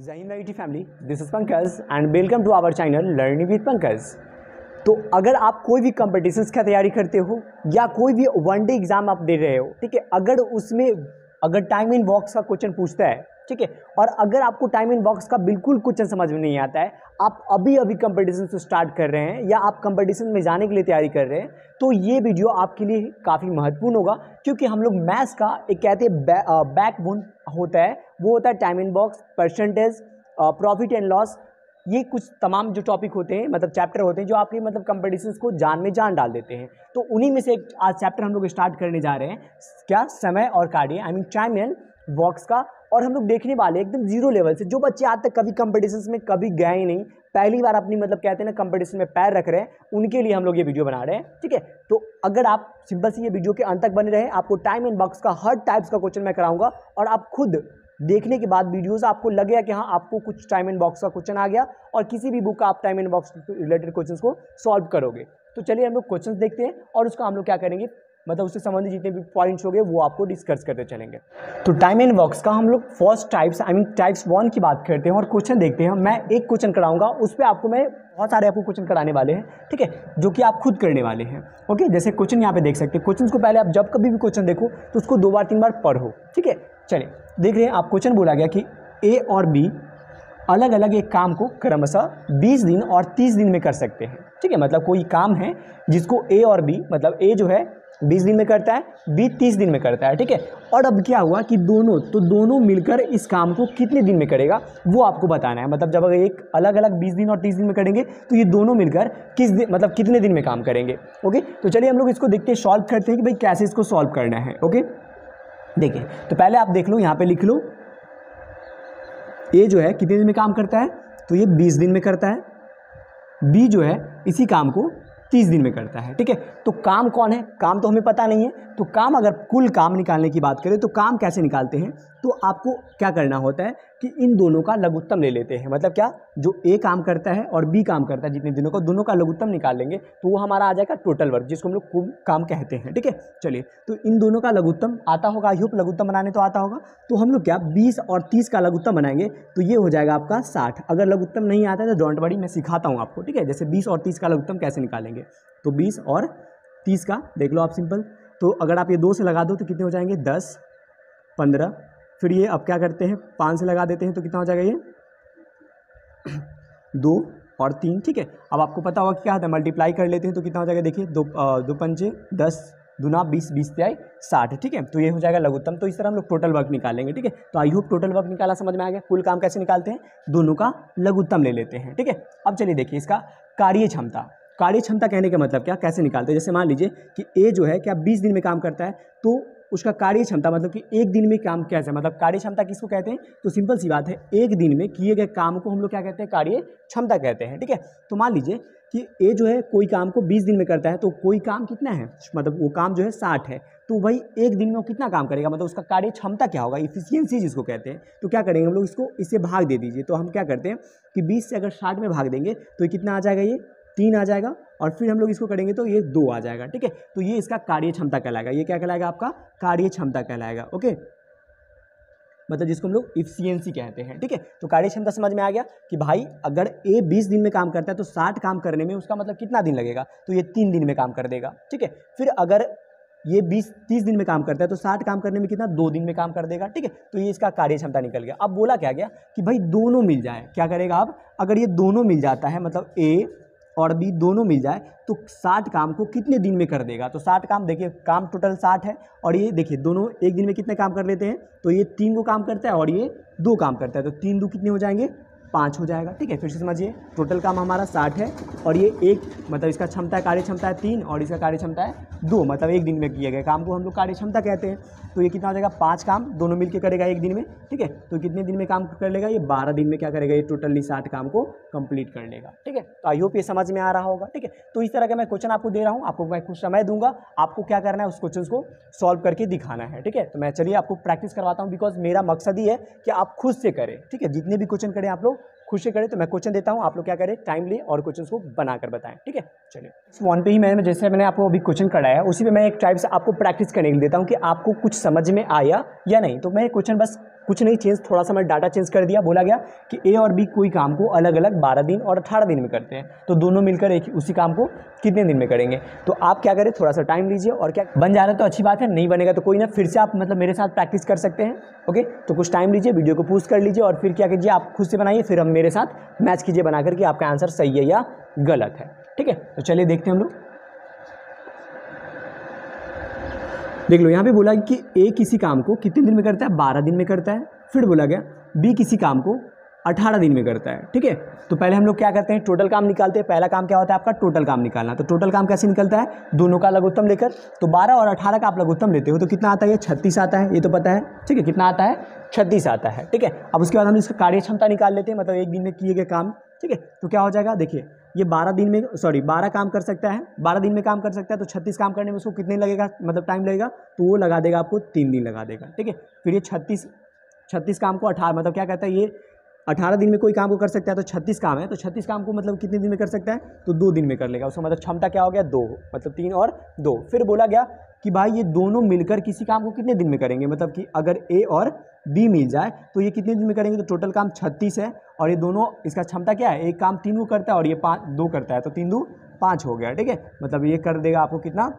जहीन IT family, this is Pankaj and welcome to our channel learning with Pankaj. तो अगर आप कोई भी कॉम्पिटिशन्स का तैयारी करते हो या कोई भी वनडे एग्जाम आप दे रहे हो, ठीक है, अगर टाइम इन बॉक्स का क्वेश्चन पूछता है, ठीक है, और अगर आपको टाइम इन बॉक्स का बिल्कुल क्वेश्चन समझ में नहीं आता है, आप अभी अभी कंपटीशन से स्टार्ट कर रहे हैं या आप कंपटीशन में जाने के लिए तैयारी कर रहे हैं, तो ये वीडियो आपके लिए काफ़ी महत्वपूर्ण होगा। क्योंकि हम लोग मैथ्स का एक कहते हैं बैकबोन होता है, वो होता है time in box, percentage, profit and loss. ये कुछ तमाम जो टॉपिक होते हैं, मतलब चैप्टर होते हैं, जो आपके मतलब कंपटीशंस को जान में जान डाल देते हैं। तो उन्हीं में से एक आज चैप्टर हम लोग स्टार्ट करने जा रहे हैं, क्या, समय और कार्य, I mean time and box का। और हम लोग देखने वाले एकदम जीरो लेवल से, जो बच्चे आज तक कभी कंपटीशंस में कभी गए ही नहीं, पहली बार अपनी मतलब कहते हैं ना कंपटीशन में पैर रख रहे हैं, उनके लिए हम लोग ये वीडियो बना रहे हैं, ठीक है। तो अगर आप सिंपल से ये वीडियो के अंत तक बने रहे, आपको टाइम एंड बॉक्स का हर टाइप्स का क्वेश्चन मैं कराऊंगा, और आप खुद देखने के बाद वीडियोस आपको लगेगा कि हाँ आपको कुछ टाइम एंड बॉक्स का क्वेश्चन आ गया, और किसी भी बुक का आप time and box related questions को सॉल्व करोगे। तो चलिए हम लोग क्वेश्चंस देखते हैं, और उसका हम लोग क्या करेंगे, मतलब उससे संबंधित जितने भी पॉइंट्स हो गए वो आपको डिस्कस करते चलेंगे। तो टाइम एंड बॉक्स का हम लोग first types, I mean types 1 की बात करते हैं और क्वेश्चन देखते हैं। मैं एक क्वेश्चन कराऊंगा, उस पर आपको मैं बहुत सारे आपको क्वेश्चन कराने वाले हैं, ठीक है, जो कि आप खुद करने वाले हैं। ओके, जैसे क्वेश्चन यहाँ पे देख सकते हैं। क्वेश्चन को पहले आप जब कभी भी क्वेश्चन देखो तो उसको 2 बार 3 बार पढ़ो, ठीक है। चलिए देख रहे हैं आप, क्वेश्चन बोला गया कि ए और बी अलग अलग एक काम को क्रमशः 20 दिन और 30 दिन में कर सकते हैं, ठीक है। मतलब कोई काम है जिसको ए और बी, मतलब ए जो है 20 दिन में करता है, बी 30 दिन में करता है, ठीक है। और अब क्या हुआ कि दोनों मिलकर इस काम को कितने दिन में करेगा वो आपको बताना है। मतलब जब अगर एक अलग अलग 20 दिन और 30 दिन में करेंगे तो ये दोनों मिलकर किस दिन, मतलब कितने दिन में काम करेंगे। ओके, तो चलिए हम लोग इसको देखते हैं, सॉल्व करते हैं कि भाई कैसे इसको सॉल्व करना है। ओके, देखिए तो पहले आप देख लो, यहाँ पे लिख लो, ए जो है कितने दिन में काम करता है, तो ये 20 दिन में करता है। बी जो है इसी काम को 30 दिन में करता है, ठीक है। तो काम कौन है, काम तो हमें पता नहीं है। तो काम, अगर कुल काम निकालने की बात करें तो काम कैसे निकालते हैं, तो आपको क्या करना होता है कि इन दोनों का लघुत्तम ले लेते हैं। मतलब क्या, जो ए काम करता है और बी काम करता है, जितने दिनों का, दोनों का लघुत्तम निकाल लेंगे तो वो हमारा आ जाएगा टोटल वर्क, जिसको हम लोग कुल काम कहते हैं, ठीक है। चलिए, तो इन दोनों का लघुत्तम आता होगा, आई होप लघुत्तम बनाने तो आता होगा। तो हम लोग क्या 20 और 30 का लघुत्तम बनाएंगे तो ये हो जाएगा आपका 60। अगर लघुत्तम नहीं आता है तो डोंट वरी, मैं सिखाता हूँ आपको, ठीक है। जैसे 20 और 30 का लघुत्तम कैसे निकालेंगे, तो 20 और 30 का देख लो आप सिंपल। तो अगर आप ये 2 से लगा दो तो कितने हो जाएंगे, 10, 15। फिर ये अब क्या करते हैं, 5 से लगा देते हैं तो कितना हो जाएगा, ये 2 और 3, ठीक है। अब आपको पता होगा क्या होता है, मल्टीप्लाई कर लेते हैं तो कितना हो जाएगा, देखिए 2 पंचे 10, दूना 20, 20 से 60, ठीक है। तो ये हो जाएगा लघुत्तम। तो इस तरह हम लोग टोटल वर्क निकालेंगे, ठीक है। तो आई होप टोटल वर्क निकाला समझ में आ गया। कुल काम कैसे निकालते हैं, दोनों का लघुत्तम ले लेते हैं, ठीक है। अब चलिए देखिए इसका कार्य क्षमता। कार्य क्षमता कहने का मतलब क्या, कैसे निकालते हैं। जैसे मान लीजिए कि ए जो है क्या 20 दिन में काम करता है, तो उसका कार्य क्षमता मतलब कि एक दिन में काम कैसे, मतलब कार्य क्षमता किसको कहते हैं, तो सिंपल सी बात है, एक दिन में किए गए काम को हम लोग क्या कहते हैं, कार्य क्षमता कहते हैं, ठीक है। तो मान लीजिए कि ए जो है कोई काम को 20 दिन में करता है, तो कोई काम कितना है, मतलब वो काम जो है 60 है, तो भाई एक दिन में वो कितना काम करेगा, मतलब उसका कार्य क्षमता क्या होगा, इफिशियंसी जिसको कहते हैं। तो क्या करेंगे हम लोग, इसको इससे भाग दे दीजिए। तो हम क्या करते हैं कि 20 से अगर 60 में भाग देंगे तो ये कितना आ जाएगा, ये 3 आ जाएगा, और फिर हम लोग इसको करेंगे तो ये 2 आ जाएगा, ठीक है। तो ये इसका कार्य क्षमता कहलाएगा। ये क्या कहलाएगा, आपका कार्य क्षमता कहलाएगा। ओके, मतलब जिसको हम लोग इफिशियंसी कहते हैं, ठीक है। तो कार्य क्षमता समझ में आ गया कि भाई अगर ए 20 दिन में काम करता है तो 60 काम करने में उसका मतलब कितना दिन लगेगा, तो ये 3 दिन में काम कर देगा, ठीक है। फिर अगर ये 20-30 दिन में काम करता है तो 60 काम करने में कितना, 2 दिन में काम कर देगा, ठीक है। तो ये इसका कार्य क्षमता निकल गया। अब बोला क्या गया कि भाई दोनों मिल जाए, क्या करेगा आप, अगर ये दोनों मिल जाता है, मतलब ए और बी दोनों मिल जाए तो 60 काम को कितने दिन में कर देगा। तो 60 काम, देखिए काम टोटल 60 है, और ये देखिए दोनों एक दिन में कितने काम कर लेते हैं, तो ये 3 को काम करता है और ये 2 काम करता है, तो 3 2 कितने हो जाएंगे, 5 हो जाएगा, ठीक है। फिर से समझिए, टोटल काम हमारा 60 है, और ये एक, मतलब इसका क्षमता है, कार्य क्षमता है 3, और इसका कार्य क्षमता है 2, मतलब एक दिन में किए गए काम को हम लोग कार्य क्षमता कहते हैं। तो ये कितना हो जाएगा, 5 काम दोनों मिलकर करेगा एक दिन में, ठीक है। तो कितने दिन में काम कर लेगा, ये 12 दिन में क्या करेगा, ये टोटली 60 काम को कंप्लीट कर लेगा, ठीक है। तो आई होप ये समझ में आ रहा होगा, ठीक है। तो इस तरह का मैं क्वेश्चन आपको दे रहा हूँ, आपको मैं कुछ समय दूंगा, आपको क्या करना है, उस क्वेश्चन को सॉल्व करके दिखाना है, ठीक है। तो मैं चलिए आपको प्रैक्टिस करवाता हूँ, बिकॉज मेरा मकसद ही है कि आप खुद से करें, ठीक है। जितने भी क्वेश्चन करें आप लोग खुद से करें। तो मैं क्वेश्चन देता हूं, आप लोग क्या करें, टाइमली और क्वेश्चन को बनाकर बताएं, ठीक है। चलिए इस वन पे ही मैंने आपको अभी क्वेश्चन कराया है, उसी पे मैं एक टाइप से आपको प्रैक्टिस करने के लिए देता हूं कि आपको कुछ समझ में आया या नहीं। तो मैं क्वेश्चन बस कुछ नहीं चेंज, थोड़ा सा मैं डाटा चेंज कर दिया। बोला गया कि ए और बी कोई काम को अलग अलग 12 दिन और 18 दिन में करते हैं, तो दोनों मिलकर एक उसी काम को कितने दिन में करेंगे। तो आप क्या करें, थोड़ा सा टाइम लीजिए और क्या बन जा रहा है तो अच्छी बात है, नहीं बनेगा तो कोई ना, फिर से आप मतलब मेरे साथ प्रैक्टिस कर सकते हैं। ओके, तो कुछ टाइम लीजिए, वीडियो को पॉज कर लीजिए और फिर क्या कीजिए, आप खुद से बनाइए, फिर हम मेरे साथ मैच कीजिए बना करके आपका आंसर सही है या गलत है। ठीक है, तो चलिए देखते हैं हम लोग। देख लो, यहाँ पे बोला कि ए किसी काम को कितने दिन में करता है, 12 दिन में करता है। फिर बोला गया बी किसी काम को 18 दिन में करता है। ठीक है, तो पहले हम लोग क्या करते हैं, टोटल काम निकालते हैं। पहला काम क्या होता है आपका, टोटल काम निकालना। तो टोटल काम कैसे निकलता है, दोनों का लघुत्तम लेकर। तो 12 और 18 का आप लघुत्तम लेते हो तो कितना आता है, ये 36 आता है, ये तो पता है। ठीक है, कितना आता है, 36 आता है। ठीक है, अब उसके बाद हम इसका कार्य क्षमता निकाल लेते हैं, मतलब एक दिन में किए गए काम। ठीक है, तो क्या हो जाएगा, देखिए ये 12 काम कर सकता है, 12 दिन में काम कर सकता है, तो 36 काम करने में उसको कितने लगेगा, मतलब टाइम लगेगा, तो वो लगा देगा आपको 3 दिन लगा देगा। ठीक है, फिर ये 36 काम को 18, मतलब क्या कहता है, ये 18 दिन में कोई काम को कर सकता है, तो 36 काम है, तो 36 काम को मतलब कितने दिन में कर सकता है, तो 2 दिन में कर लेगा। उसका मतलब क्षमता क्या हो गया, 2, मतलब 3 और 2। फिर बोला गया कि भाई ये दोनों मिलकर किसी काम को कितने दिन में करेंगे, मतलब कि अगर ए और बी मिल जाए तो ये कितने दिन में करेंगे। तो टोटल काम 36 है और ये दोनों, इसका क्षमता क्या है, एक काम 3 को करता है और ये 2 करता है, तो 3 2 5 हो गया। ठीक है, मतलब ये कर देगा आपको कितना,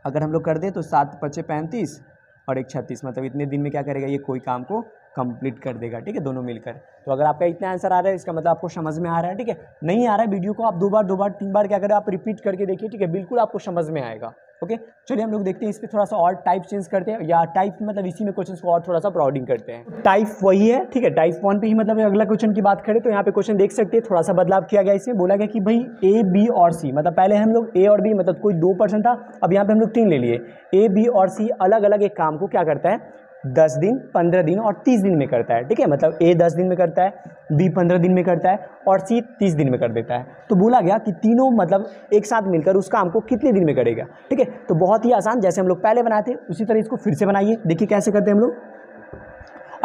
अगर हम लोग कर दें तो 7 5 35 और 1 36, मतलब इतने दिन में क्या करेगा, ये कोई काम को कंप्लीट कर देगा। ठीक है, दोनों मिलकर। तो अगर आपका इतना आंसर आ रहा है, इसका मतलब आपको समझ में आ रहा है। ठीक है, नहीं आ रहा है, वीडियो को आप 2 बार 3 बार क्या करें, आप रिपीट करके देखिए। ठीक है, बिल्कुल आपको समझ में आएगा। ओके, चलिए हम लोग देखते हैं, इस पर थोड़ा सा और टाइप चेंज करते हैं, या टाइप मतलब इसी में क्वेश्चन को और थोड़ा सा ब्रॉडिंग करते हैं। टाइप वही है। ठीक है, टाइप 1 पे ही मतलब अगला क्वेश्चन की बात करें तो यहाँ पे क्वेश्चन देख सकते हैं, थोड़ा सा बदलाव किया गया। इसमें बोला गया कि भाई ए बी और सी, मतलब पहले हम लोग ए और बी मतलब कोई 2% था, अब यहाँ पे हम लोग 3 ले लिए। ए बी और सी अलग अलग एक काम को क्या करता है, 10 दिन 15 दिन और 30 दिन में करता है। ठीक है, मतलब ए 10 दिन में करता है, बी 15 दिन में करता है और सी 30 दिन में कर देता है। तो बोला गया कि तीनों मतलब एक साथ मिलकर उस काम को कितने दिन में करेगा। ठीक है, तो बहुत ही आसान, जैसे हम लोग पहले बनाए थे उसी तरह इसको फिर से बनाइए। देखिए कैसे करते हैं हम लोग,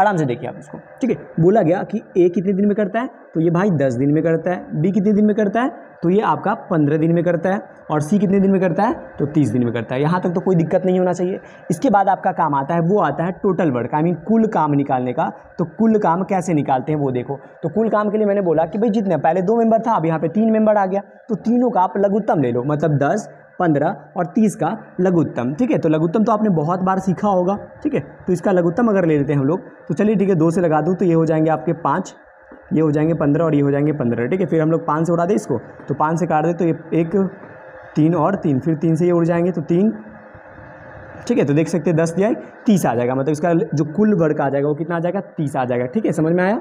आराम से देखिए आप इसको। ठीक है, बोला गया कि ए कितने दिन में करता है, तो ये भाई 10 दिन में करता है। बी कितने दिन में करता है, तो ये आपका 15 दिन में करता है। और सी कितने दिन में करता है, तो 30 दिन में करता है। यहाँ तक तो कोई दिक्कत नहीं होना चाहिए। इसके बाद आपका काम आता है, वो आता है टोटल वर्क, आई मीन कुल काम निकालने का। तो कुल काम कैसे निकालते हैं वो देखो। तो कुल काम के लिए मैंने बोला कि भाई जितने पहले 2 मेंबर था, अब यहाँ पे 3 मेंबर आ गया, तो तीनों का आप लघुत्तम ले लो, मतलब 10 15 और 30 का लघुत्तम। ठीक है, तो लघुत्तम तो आपने बहुत बार सीखा होगा। ठीक है, तो इसका लघुत्तम अगर ले लेते हैं हम लोग, तो चलिए ठीक है 2 से लगा दूँ, तो ये हो जाएंगे आपके 5, ये हो जाएंगे 15 और ये हो जाएंगे 15। ठीक है, फिर हम लोग 5 से उड़ा दें इसको, तो 5 से काट दें तो ये 1 3 और 3, फिर 3 से ये उड़ जाएंगे तो 3। ठीक है, तो देख सकते हैं 10 दिया 30 आ जाएगा, मतलब इसका जो कुल वर्क आ जाएगा वो कितना आ जाएगा, 30 आ जाएगा। ठीक है, समझ में आया।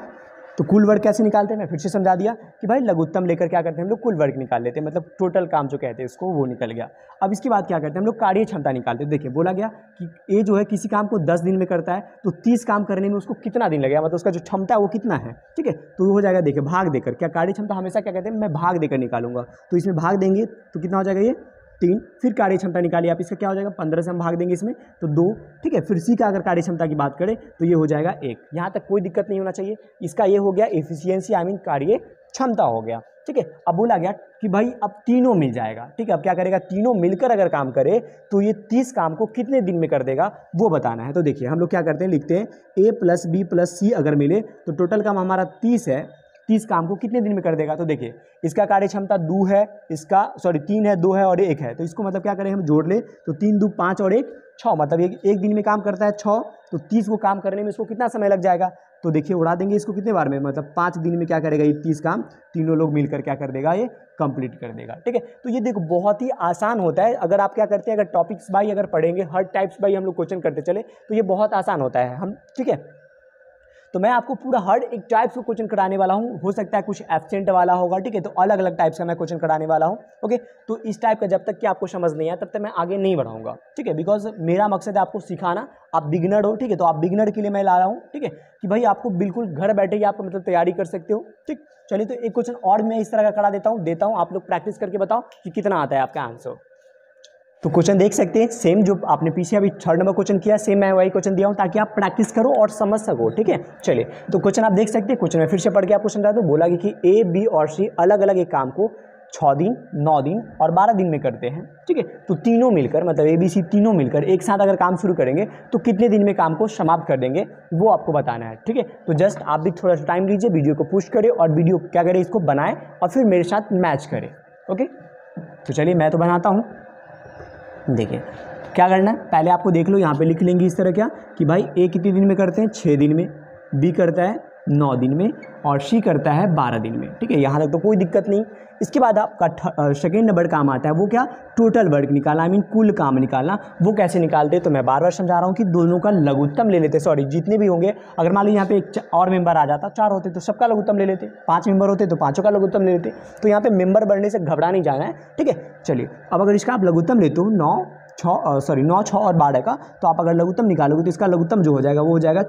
तो कुल वर्क कैसे निकालते हैं, मैं फिर से समझा दिया कि भाई लघुत्तम लेकर क्या करते हैं हम लोग, कुल वर्क निकाल लेते हैं, मतलब टोटल काम जो कहते हैं उसको, वो निकल गया। अब इसके बाद क्या करते हैं हम लोग, कार्य क्षमता निकालते हैं। देखिए बोला गया कि ए जो है किसी काम को 10 दिन में करता है, तो 30 काम करने में उसको कितना दिन लगेगा, मतलब उसका जो क्षमता है वो कितना है। ठीक है, तो वो हो जाएगा, देखिए भाग देकर, क्या कार्य क्षमता हमेशा क्या कहते हैं, मैं भाग देकर निकालूंगा। तो इसमें भाग देंगे तो कितना हो जाएगा, ये 3। फिर कार्य क्षमता निकालिए आप, इसका क्या हो जाएगा, 15 से हम भाग देंगे इसमें तो 2। ठीक है, फिर सी का अगर कार्य क्षमता की बात करें तो ये हो जाएगा 1। यहाँ तक कोई दिक्कत नहीं होना चाहिए। इसका ये हो गया एफिशिएंसी, आई मीन कार्य क्षमता हो गया। ठीक है, अब बोला गया कि भाई अब तीनों मिल जाएगा। ठीक है, अब क्या करेगा, तीनों मिलकर अगर काम करे तो ये 30 काम को कितने दिन में कर देगा वो बताना है। तो देखिए हम लोग क्या करते हैं, लिखते हैं ए प्लस बी प्लस सी अगर मिले तो टोटल काम हमारा 30 है, 30 काम को कितने दिन में कर देगा। तो देखिए इसका कार्य क्षमता 2 है, इसका 3 है, 2 है और 1 है, तो इसको मतलब क्या करें हम जोड़ ले, तो 3 2 5 और 1 6, मतलब एक दिन में काम करता है 6, तो 30 को काम करने में इसको कितना समय लग जाएगा। तो देखिए उड़ा देंगे इसको कितने बार में, मतलब 5 दिन में क्या करेगा ये 30 काम, तीनों लोग मिलकर क्या कर देगा, ये कंप्लीट कर देगा। ठीक है, तो ये देखो बहुत ही आसान होता है। अगर आप क्या करते हैं, अगर टॉपिक्स बाई अगर पढ़ेंगे, हर टाइप्स बाई हम लोग क्वेश्चन करते चले तो ये बहुत आसान होता है हम। ठीक है, तो मैं आपको पूरा हर एक टाइप्स को क्वेश्चन कराने वाला हूँ। हो सकता है कुछ एब्सेंट वाला होगा। ठीक है, तो अलग अलग टाइप्स का मैं क्वेश्चन कराने वाला हूँ। ओके, तो इस टाइप का जब तक कि आपको समझ नहीं आया तब तक मैं आगे नहीं बढ़ाऊंगा। ठीक है, बिकॉज मेरा मकसद है आपको सिखाना। आप बिगिनर हो, ठीक है, तो आप बिगिनर के लिए मैं ला रहा हूँ। ठीक है, कि भाई आपको बिल्कुल घर बैठे ही आप मतलब तैयारी कर सकते हो। ठीक, चलिए तो एक क्वेश्चन और मैं इस तरह का करा देता हूँ, आप लोग प्रैक्टिस करके बताओ कि कितना आता है आपका आंसर। तो क्वेश्चन देख सकते हैं, सेम जो आपने पीछे अभी 3rd नंबर क्वेश्चन किया, सेम मैं वही क्वेश्चन दिया हूं ताकि आप प्रैक्टिस करो और समझ सको। ठीक है, चलिए तो क्वेश्चन आप देख सकते हैं। क्वेश्चन में फिर से पढ़ के आपको समझा दूं। बोला कि ए बी और सी अलग अलग एक काम को 6 दिन, 9 दिन और 12 दिन में करते हैं, ठीक है। तो तीनों मिलकर मतलब ABC तीनों मिलकर एक साथ अगर काम शुरू करेंगे तो कितने दिन में काम को समाप्त कर देंगे वो आपको बताना है, ठीक है। तो जस्ट आप भी थोड़ा सा टाइम लीजिए, वीडियो को पुश करें और वीडियो क्या करें, इसको बनाएं और फिर मेरे साथ मैच करें, ओके। तो चलिए मैं तो बनाता हूँ। देखिए क्या करना है, पहले आपको देख लो, यहाँ पे लिख लेंगे इस तरह क्या कि भाई ए कितने दिन में करते हैं, 6 दिन में, बी करता है 9 दिन में और सी करता है 12 दिन में, ठीक है। यहाँ तक तो कोई दिक्कत नहीं। इसके बाद आपका सेकेंड नंबर काम आता है, वो क्या, टोटल वर्क निकालना, आई मीन कुल काम निकालना। वो कैसे निकालते हैं तो मैं बार बार समझा रहा हूँ कि दोनों का लघुत्तम ले लेते, सॉरी जितने भी होंगे। अगर मान लीजिए यहाँ पे एक और मेंबर आ जाता, 4 होते तो सबका लघुत्तम ले लेते, 5 मेंबर होते तो 5 का लघुत्तम ले लेते। तो यहाँ पे मेंबर बढ़ने से घबरा नहीं जाना है, ठीक है। चलिए अब अगर इसका आप लघुत्तम लेते हो 9, 6 और 12 का, तो आप अगर लघुत्तम निकालोगे तो इसका लघुत्तम जो हो जाएगा वो हो जाएगा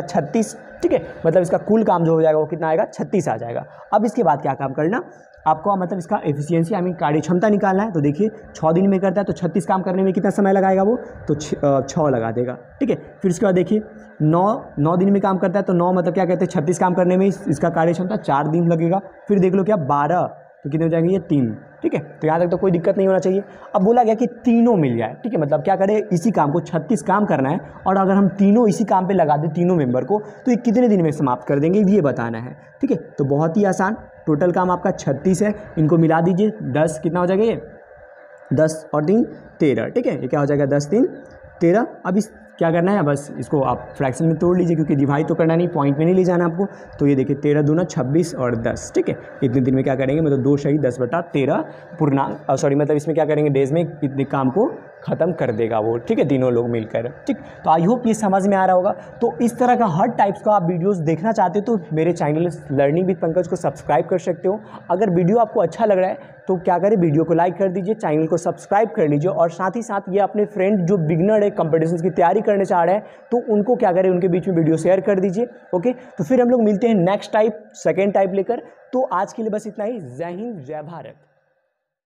36, ठीक है। मतलब इसका कुल काम जो हो जाएगा वो कितना आएगा, 36 आ जाएगा। अब इसके बाद क्या काम करना आपको, मतलब इसका एफिशिएंसी आई मीन कार्य क्षमता निकालना है। तो देखिए 6 दिन में करता है तो 36 काम करने में कितना समय लगाएगा वो, तो 6 लगा देगा, ठीक है। फिर इसके बाद देखिए 9 दिन में काम करता है तो 9 मतलब क्या कहते हैं, 36 काम करने में इसका कार्य क्षमता 4 दिन लगेगा। फिर देख लो क्या 12 तो कितने हो जाएंगे, ये 3, ठीक है। तो यहाँ तक तो कोई दिक्कत नहीं होना चाहिए। अब बोला गया कि तीनों मिल जाए, ठीक है। मतलब क्या करें, इसी काम को 36 काम करना है और अगर हम तीनों इसी काम पे लगा दें तीनों मेंबर को तो ये कितने दिन में समाप्त कर देंगे ये बताना है, ठीक है। तो बहुत ही आसान, टोटल काम आपका 36 है, इनको मिला दीजिए 10, कितना हो जाएगा ये 10 और 3 13, ठीक है। ये क्या हो जाएगा 10 3 13। अब इस क्या करना है, बस इसको आप फ्रैक्शन में तोड़ लीजिए क्योंकि डिवाइड तो करना नहीं, पॉइंट में नहीं ले जाना आपको। तो ये देखिए 13 दूना 26 और 10, ठीक है। इतने दिन में क्या करेंगे, मतलब 2 सही 10/13 पूर्णांक, सॉरी मतलब इसमें क्या करेंगे, डेज में इतने काम को ख़त्म कर देगा वो, ठीक है, तीनों लोग मिलकर, ठीक। तो आई होप ये समझ में आ रहा होगा। तो इस तरह का हर टाइप्स का आप वीडियोस देखना चाहते हो तो मेरे चैनल लर्निंग विद पंकज को सब्सक्राइब कर सकते हो। अगर वीडियो आपको अच्छा लग रहा है तो क्या करें, वीडियो को लाइक कर दीजिए, चैनल को सब्सक्राइब कर लीजिए और साथ ही साथ ये अपने फ्रेंड जो बिगनर है, कंपटीशन की तैयारी करने चाह रहे हैं, तो उनको क्या करें, उनके बीच में वीडियो शेयर कर दीजिए, ओके। तो फिर हम लोग मिलते हैं नेक्स्ट टाइप, सेकेंड टाइप लेकर। तो आज के लिए बस इतना ही। जय हिंद, जय भारत।